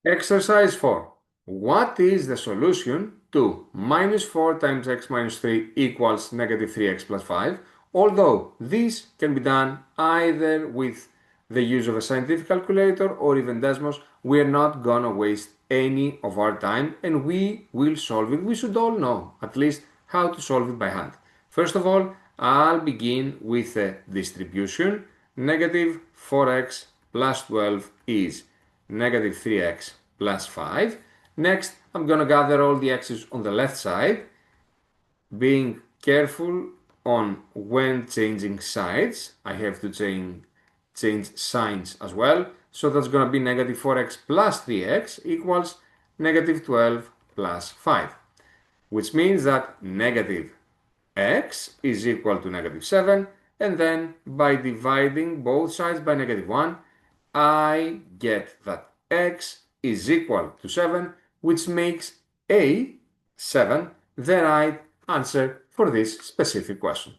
Exercise 4. What is the solution to minus 4 times x minus 3 equals negative 3x plus 5? Although this can be done either with the use of a scientific calculator or even Desmos, we are not gonna waste any of our time and we will solve it. We should all know at least how to solve it by hand. First of all, I'll begin with a distribution. Negative 4x plus 12 is negative 3x plus 5. Next, I'm going to gather all the x's on the left side, being careful on when changing sides. I have to change signs as well. So that's going to be negative 4x plus 3x equals negative 12 plus 5, which means that negative x is equal to negative 7, and then by dividing both sides by negative 1, I get that x is equal to 7, which makes A, 7, the right answer for this specific question.